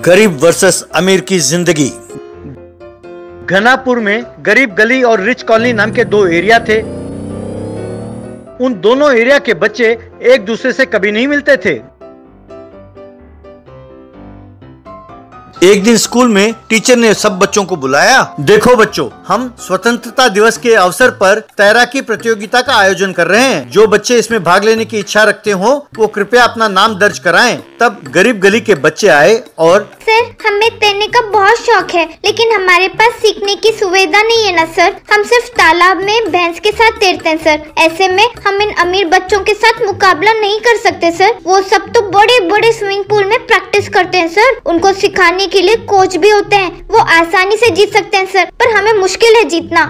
गरीब वर्सेस अमीर की जिंदगी। घनापुर में गरीब गली और रिच कॉलोनी नाम के दो एरिया थे। उन दोनों एरिया के बच्चे एक दूसरे से कभी नहीं मिलते थे। एक दिन स्कूल में टीचर ने सब बच्चों को बुलाया। देखो बच्चों, हम स्वतंत्रता दिवस के अवसर पर तैराकी प्रतियोगिता का आयोजन कर रहे हैं। जो बच्चे इसमें भाग लेने की इच्छा रखते हो वो कृपया अपना नाम दर्ज कराएं। तब गरीब गली के बच्चे आए और सर, हमें तैरने का बहुत शौक है, लेकिन हमारे पास सीखने की सुविधा नहीं है ना सर। हम सिर्फ तालाब में भैंस के साथ तैरते हैं सर। ऐसे में हम इन अमीर बच्चों के साथ मुकाबला नहीं कर सकते सर। वो सब तो बड़े बड़े स्विमिंग पूल में प्रैक्टिस करते हैं सर। उनको सिखाने के लिए कोच भी होते हैं। वो आसानी से जीत सकते हैं सर, पर हमें मुश्किल है जीतना।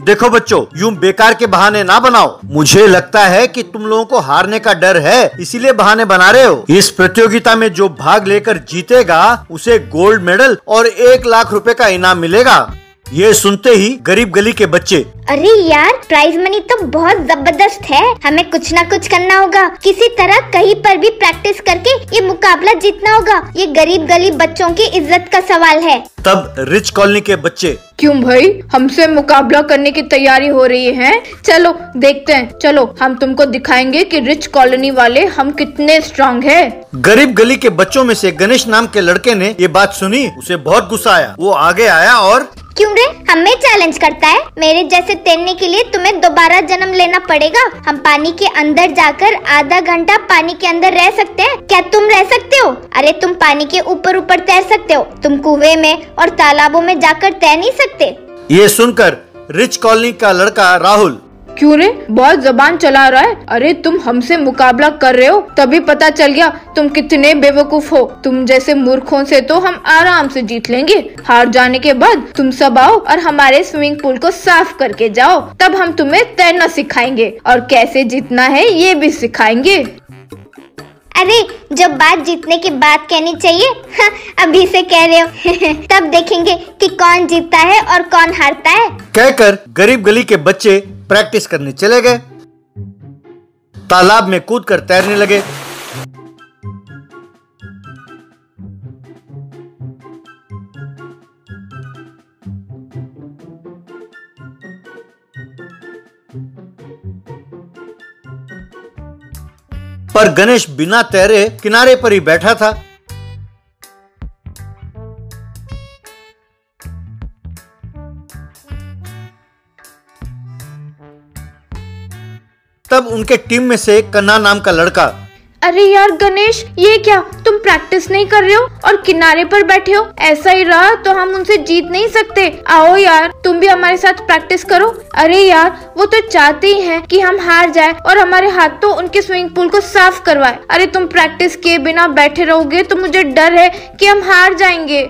देखो बच्चों, यूं बेकार के बहाने ना बनाओ। मुझे लगता है कि तुम लोगों को हारने का डर है, इसीलिए बहाने बना रहे हो। इस प्रतियोगिता में जो भाग लेकर जीतेगा उसे गोल्ड मेडल और 1 लाख रुपए का इनाम मिलेगा। ये सुनते ही गरीब गली के बच्चे, अरे यार, प्राइज मनी तो बहुत जबरदस्त है। हमें कुछ ना कुछ करना होगा। किसी तरह कहीं पर भी प्रैक्टिस करके ये मुकाबला जीतना होगा। ये गरीब गली बच्चों की इज्जत का सवाल है। तब रिच कॉलोनी के बच्चे, क्यों भाई, हमसे मुकाबला करने की तैयारी हो रही है? चलो देखते हैं। चलो हम तुमको दिखाएंगे कि रिच कॉलोनी वाले हम कितने स्ट्रांग हैं। गरीब गली के बच्चों में से गणेश नाम के लड़के ने ये बात सुनी। उसे बहुत गुस्सा आया। वो आगे आया और, क्यों रे, हमें चैलेंज करता है? मेरे जैसे तैरने के लिए तुम्हें दोबारा जन्म लेना पड़ेगा। हम पानी के अंदर जाकर आधा घंटा पानी के अंदर रह सकते हैं। क्या तुम रह सकते हो? अरे तुम पानी के ऊपर ऊपर तैर सकते हो, तुम कुएं में और तालाबों में जाकर तैर नहीं सकते। ये सुनकर रिच कॉलोनी का लड़का राहुल, क्यों रे, बहुत जबान चला रहा है। अरे तुम हमसे मुकाबला कर रहे हो, तभी पता चल गया तुम कितने बेवकूफ हो। तुम जैसे मूर्खों से तो हम आराम से जीत लेंगे। हार जाने के बाद तुम सब आओ और हमारे स्विमिंग पूल को साफ करके जाओ, तब हम तुम्हें तैरना सिखाएंगे और कैसे जीतना है ये भी सिखाएंगे। अरे, जब बात जीतने की बात कहनी चाहिए, अभी से कह रहे हो। तब देखेंगे कि कौन जीतता है और कौन हारता है। कहकर गरीब गली के बच्चे प्रैक्टिस करने चले गए। तालाब में कूदकर तैरने लगे। पर गणेश बिना तैरे किनारे पर ही बैठा था। तब उनके टीम में से कन्ना नाम का लड़का, अरे यार गणेश, ये क्या, तुम प्रैक्टिस नहीं कर रहे हो और किनारे पर बैठे हो? ऐसा ही रहा तो हम उनसे जीत नहीं सकते। आओ यार, तुम भी हमारे साथ प्रैक्टिस करो। अरे यार, वो तो चाहते ही हैं कि हम हार जाए और हमारे हाथों उनके स्विमिंग पूल को साफ करवाए। अरे तुम प्रैक्टिस किए बिना बैठे रहोगे तो मुझे डर है कि हम हार जाएंगे।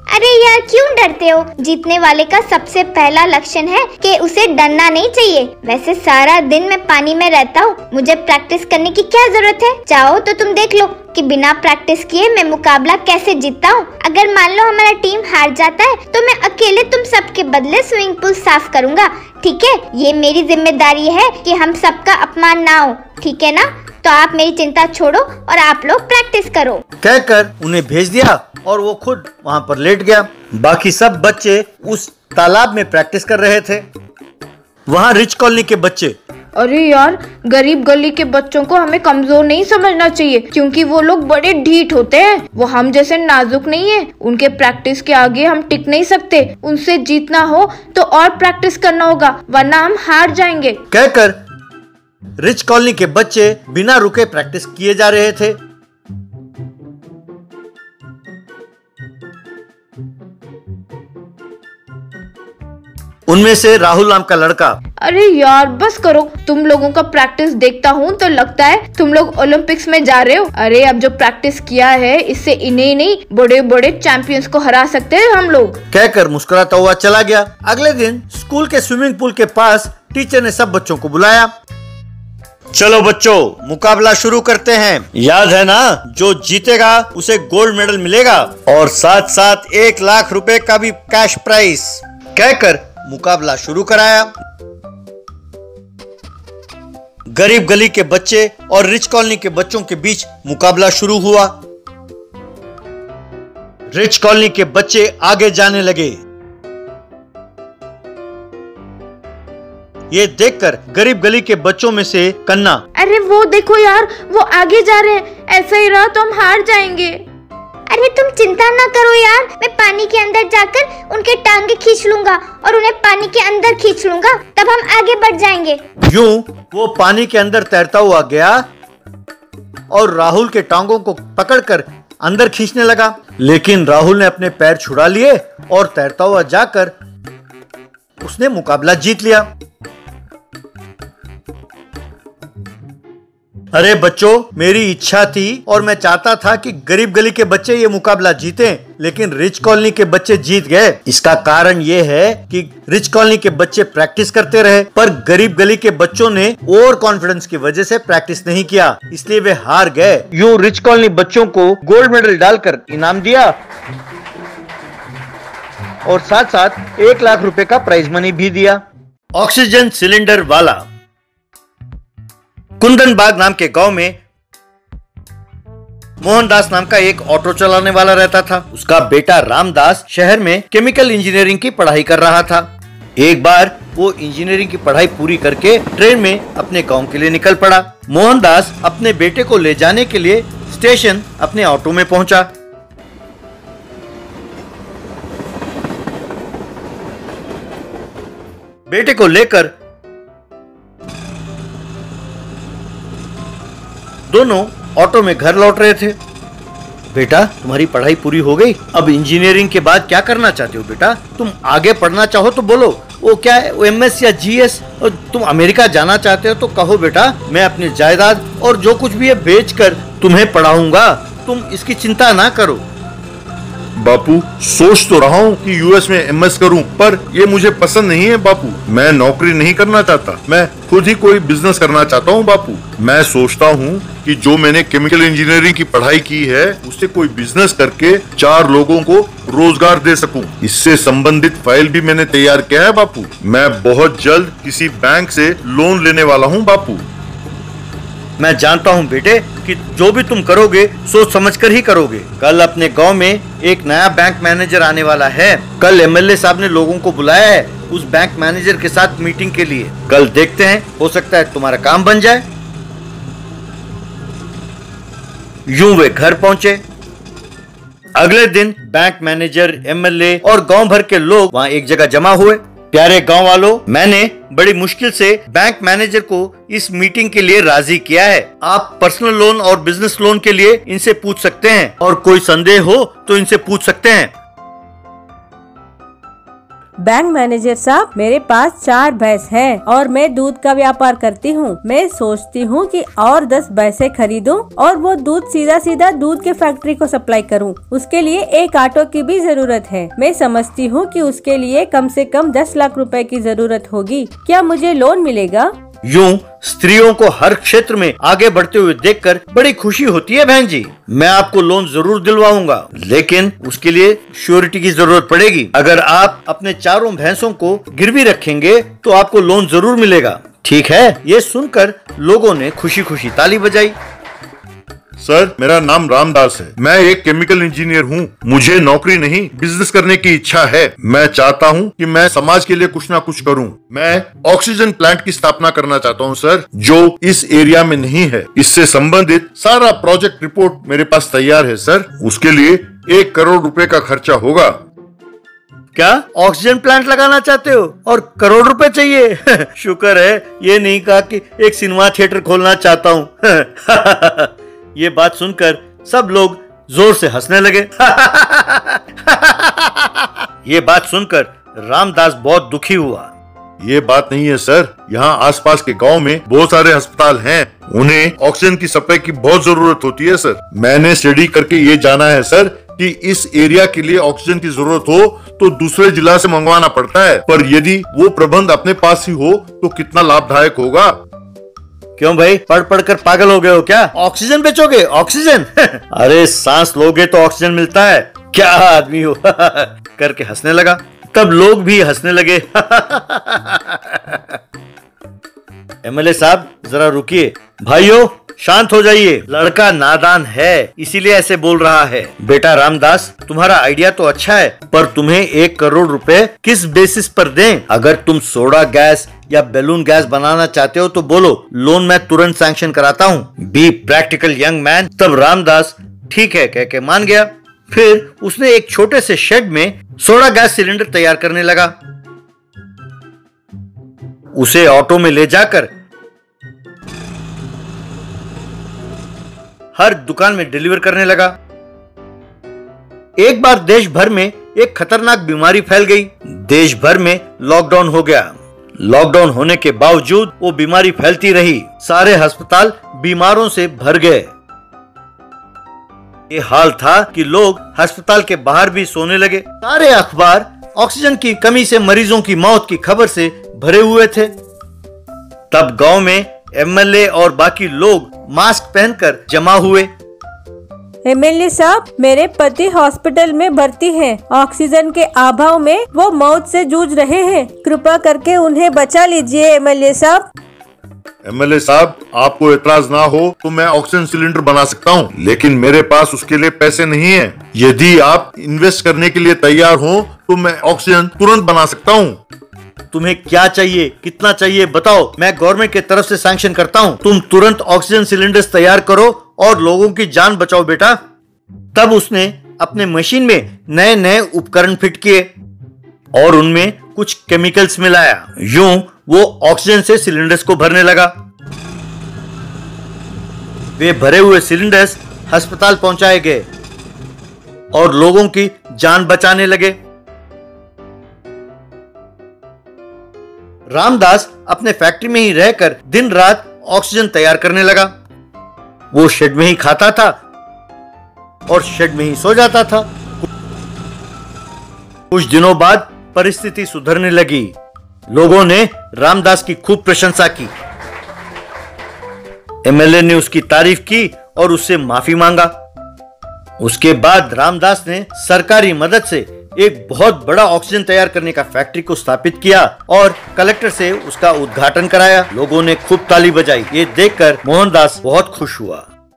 अरे यार, क्यों डरते हो? जीतने वाले का सबसे पहला लक्षण है कि उसे डरना नहीं चाहिए। वैसे सारा दिन मैं पानी में रहता हूँ, मुझे प्रैक्टिस करने की क्या जरूरत है? चाहो तो तुम देख लो कि बिना प्रैक्टिस किए मैं मुकाबला कैसे जीतता हूँ। अगर मान लो हमारा टीम हार जाता है तो मैं अकेले तुम सबके बदले स्विमिंग पूल साफ करूँगा, ठीक है? ये मेरी जिम्मेदारी है कि हम सबका अपमान ना हो, ठीक है ना? तो आप मेरी चिंता छोड़ो और आप लोग प्रैक्टिस करो। कहकर उन्हें भेज दिया और वो खुद वहाँ पर लेट गया। बाकी सब बच्चे उस तालाब में प्रैक्टिस कर रहे थे। वहाँ रिच कॉलोनी के बच्चे, अरे यार, गरीब गली के बच्चों को हमें कमजोर नहीं समझना चाहिए, क्योंकि वो लोग बड़े ढीठ होते हैं। वो हम जैसे नाजुक नहीं है। उनके प्रैक्टिस के आगे हम टिक नहीं सकते। उनसे जीतना हो तो और प्रैक्टिस करना होगा, वरना हम हार जाएंगे। कहकर रिच कॉलोनी के बच्चे बिना रुके प्रैक्टिस किए जा रहे थे। उनमें से राहुल नाम का लड़का, अरे यार बस करो, तुम लोगों का प्रैक्टिस देखता हूँ तो लगता है तुम लोग ओलंपिक्स में जा रहे हो। अरे अब जो प्रैक्टिस किया है इससे इन्हें नहीं, बड़े बड़े चैंपियंस को हरा सकते हैं हम लोग। कहकर मुस्कुराता हुआ चला गया। अगले दिन स्कूल के स्विमिंग पूल के पास टीचर ने सब बच्चों को बुलाया। चलो बच्चों, मुकाबला शुरू करते हैं। याद है ना, जो जीतेगा उसे गोल्ड मेडल मिलेगा और साथ साथ 1 लाख रुपए का भी कैश प्राइज। कहकर मुकाबला शुरू कराया। गरीब गली के बच्चे और रिच कॉलोनी के बच्चों के बीच मुकाबला शुरू हुआ। रिच कॉलोनी के बच्चे आगे जाने लगे। ये देखकर गरीब गली के बच्चों में से कन्ना, अरे वो देखो यार, वो आगे जा रहे हैं। ऐसा ही रहा तो हम हार जाएंगे। अरे तुम चिंता ना करो यार, मैं पानी के अंदर जाकर उनके टांगे खींच लूंगा और उन्हें पानी के अंदर खींच लूंगा, तब हम आगे बढ़ जाएंगे। यूं वो पानी के अंदर तैरता हुआ गया और राहुल के टांगों को पकड़कर अंदर खींचने लगा, लेकिन राहुल ने अपने पैर छुड़ा लिए और तैरता हुआ जाकर उसने मुकाबला जीत लिया। अरे बच्चों, मेरी इच्छा थी और मैं चाहता था कि गरीब गली के बच्चे ये मुकाबला जीतें, लेकिन रिच कॉलोनी के बच्चे जीत गए। इसका कारण ये है कि रिच कॉलोनी के बच्चे प्रैक्टिस करते रहे, पर गरीब गली के बच्चों ने ओवर कॉन्फिडेंस की वजह से प्रैक्टिस नहीं किया, इसलिए वे हार गए। यूं रिच कॉलोनी बच्चों को गोल्ड मेडल डालकर इनाम दिया और साथ साथ 1 लाख रुपए का प्राइज मनी भी दिया। ऑक्सीजन सिलेंडर वाला। कुंदनबाग नाम के गांव में मोहनदास नाम का एक ऑटो चलाने वाला रहता था। उसका बेटा रामदास शहर में केमिकल इंजीनियरिंग की पढ़ाई कर रहा था। एक बार वो इंजीनियरिंग की पढ़ाई पूरी करके ट्रेन में अपने गांव के लिए निकल पड़ा। मोहनदास अपने बेटे को ले जाने के लिए स्टेशन अपने ऑटो में पहुंचा। बेटे को लेकर दोनों ऑटो में घर लौट रहे थे। बेटा, तुम्हारी पढ़ाई पूरी हो गई, अब इंजीनियरिंग के बाद क्या करना चाहते हो बेटा? तुम आगे पढ़ना चाहो तो बोलो, वो क्या है, वो MS या GS, और तुम अमेरिका जाना चाहते हो तो कहो बेटा, मैं अपनी जायदाद और जो कुछ भी है बेचकर तुम्हें पढ़ाऊंगा, तुम इसकी चिंता ना करो। बापू, सोच तो रहा हूँ कि US में MS करूँ, पर ये मुझे पसंद नहीं है बापू। मैं नौकरी नहीं करना चाहता, मैं खुद ही कोई बिजनेस करना चाहता हूँ बापू। मैं सोचता हूँ कि जो मैंने केमिकल इंजीनियरिंग की पढ़ाई की है उससे कोई बिजनेस करके 4 लोगों को रोजगार दे सकूं। इससे संबंधित फाइल भी मैंने तैयार किया है बापू। मैं बहुत जल्द किसी बैंक से लोन लेने वाला हूँ बापू। मैं जानता हूँ बेटे कि जो भी तुम करोगे सोच समझकर ही करोगे। कल अपने गांव में एक नया बैंक मैनेजर आने वाला है। कल MLA साहब ने लोगों को बुलाया है उस बैंक मैनेजर के साथ मीटिंग के लिए। कल देखते हैं, हो सकता है तुम्हारा काम बन जाए। यूं वे घर पहुंचे। अगले दिन बैंक मैनेजर, MLA और गांव भर के लोग वहां एक जगह जमा हुए। प्यारे गांव वालों, मैंने बड़ी मुश्किल से बैंक मैनेजर को इस मीटिंग के लिए राजी किया है। आप पर्सनल लोन और बिजनेस लोन के लिए इनसे पूछ सकते हैं और कोई संदेह हो तो इनसे पूछ सकते हैं। बैंक मैनेजर साहब, मेरे पास 4 भैंस हैं और मैं दूध का व्यापार करती हूँ। मैं सोचती हूँ कि और 10 भैंसें खरीदूं और वो दूध सीधा सीधा दूध के फैक्ट्री को सप्लाई करूँ। उसके लिए एक ऑटो की भी जरूरत है। मैं समझती हूँ कि उसके लिए कम से कम 10 लाख रुपए की जरूरत होगी। क्या मुझे लोन मिलेगा? यूं स्त्रियों को हर क्षेत्र में आगे बढ़ते हुए देखकर बड़ी खुशी होती है बहन जी। मैं आपको लोन जरूर दिलवाऊंगा, लेकिन उसके लिए श्योरिटी की जरूरत पड़ेगी। अगर आप अपने 4 भैंसों को गिरवी रखेंगे तो आपको लोन जरूर मिलेगा। ठीक है? ये सुनकर लोगों ने खुशी खुशी ताली बजाई। सर, मेरा नाम रामदास है। मैं एक केमिकल इंजीनियर हूँ। मुझे नौकरी नहीं, बिजनेस करने की इच्छा है। मैं चाहता हूँ कि मैं समाज के लिए कुछ ना कुछ करूँ। मैं ऑक्सीजन प्लांट की स्थापना करना चाहता हूँ सर, जो इस एरिया में नहीं है। इससे संबंधित सारा प्रोजेक्ट रिपोर्ट मेरे पास तैयार है सर। उसके लिए 1 करोड़ रुपए का खर्चा होगा। क्या ऑक्सीजन प्लांट लगाना चाहते हो और करोड़ रुपए चाहिए? शुक्र है ये नहीं कहा कि एक सिनेमा थिएटर खोलना चाहता हूँ। ये बात सुनकर सब लोग जोर से हंसने लगे। ये बात सुनकर रामदास बहुत दुखी हुआ। ये बात नहीं है सर, यहाँ आसपास के गांव में बहुत सारे अस्पताल हैं। उन्हें ऑक्सीजन की सप्लाई की बहुत जरूरत होती है सर। मैंने स्टडी करके ये जाना है सर कि इस एरिया के लिए ऑक्सीजन की जरूरत हो तो दूसरे जिला से मंगवाना पड़ता है, पर यदि वो प्रबंध अपने पास ही हो तो कितना लाभदायक होगा। क्यों भाई, पढ़ पढ़ कर पागल हो गए हो क्या? ऑक्सीजन बेचोगे? ऑक्सीजन? अरे सांस लोगे तो ऑक्सीजन मिलता है। क्या आदमी हो? करके हंसने लगा। तब लोग भी हंसने लगे। MLA साहब, जरा रुकिए। भाइयों, शांत हो जाइए, लड़का नादान है इसीलिए ऐसे बोल रहा है। बेटा रामदास, तुम्हारा आइडिया तो अच्छा है, पर तुम्हें 1 करोड़ रुपए किस बेसिस पर दें? अगर तुम सोडा गैस या बैलून गैस बनाना चाहते हो तो बोलो, लोन मैं तुरंत सैंक्शन कराता हूँ। Be practical young man. तब रामदास ठीक है कह के मान गया। फिर उसने एक छोटे से शेड में सोडा गैस सिलेंडर तैयार करने लगा। उसे ऑटो में ले जाकर हर दुकान में डिलीवर करने लगा। एक बार देश भर में एक खतरनाक बीमारी फैल गई। देश भर में लॉकडाउन हो गया। लॉकडाउन होने के बावजूद वो बीमारी फैलती रही। सारे अस्पताल बीमारों से भर गए। ये हाल था कि लोग अस्पताल के बाहर भी सोने लगे। सारे अखबार ऑक्सीजन की कमी से मरीजों की मौत की खबर से भरे हुए थे। तब गांव में एमएलए और बाकी लोग मास्क पहनकर जमा हुए। एमएलए साहब, मेरे पति हॉस्पिटल में भर्ती हैं। ऑक्सीजन के अभाव में वो मौत से जूझ रहे हैं। कृपा करके उन्हें बचा लीजिए एमएलए साहब। एमएलए साहब, आपको एतराज ना हो तो मैं ऑक्सीजन सिलेंडर बना सकता हूँ, लेकिन मेरे पास उसके लिए पैसे नहीं है। यदि आप इन्वेस्ट करने के लिए तैयार हो तो मैं ऑक्सीजन तुरंत बना सकता हूँ। तुम्हें क्या चाहिए, कितना चाहिए बताओ, मैं गवर्नमेंट की तरफ से सैंक्शन करता हूँ। तुम तुरंत ऑक्सीजन सिलेंडर्स तैयार करो और लोगों की जान बचाओ बेटा। तब उसने अपने मशीन में नए नए उपकरण फिट किए और उनमें कुछ केमिकल्स मिलाया। यूं वो ऑक्सीजन से सिलेंडर्स को भरने लगा। वे भरे हुए सिलेंडर्स अस्पताल पहुंचाए गए और लोगों की जान बचाने लगे। रामदास अपने फैक्ट्री में ही रहकर दिन रात ऑक्सीजन तैयार करने लगा। वो शेड में ही खाता था और शेड में ही सो जाता था। कुछ दिनों बाद परिस्थिति सुधरने लगी। लोगों ने रामदास की खूब प्रशंसा की। एमएलए ने उसकी तारीफ की और उससे माफी मांगा। उसके बाद रामदास ने सरकारी मदद से एक बहुत बड़ा ऑक्सीजन तैयार करने का फैक्ट्री को स्थापित किया और कलेक्टर से उसका उद्घाटन कराया। लोगों ने खूब ताली बजाई। ये देखकर मोहनदास बहुत खुश हुआ।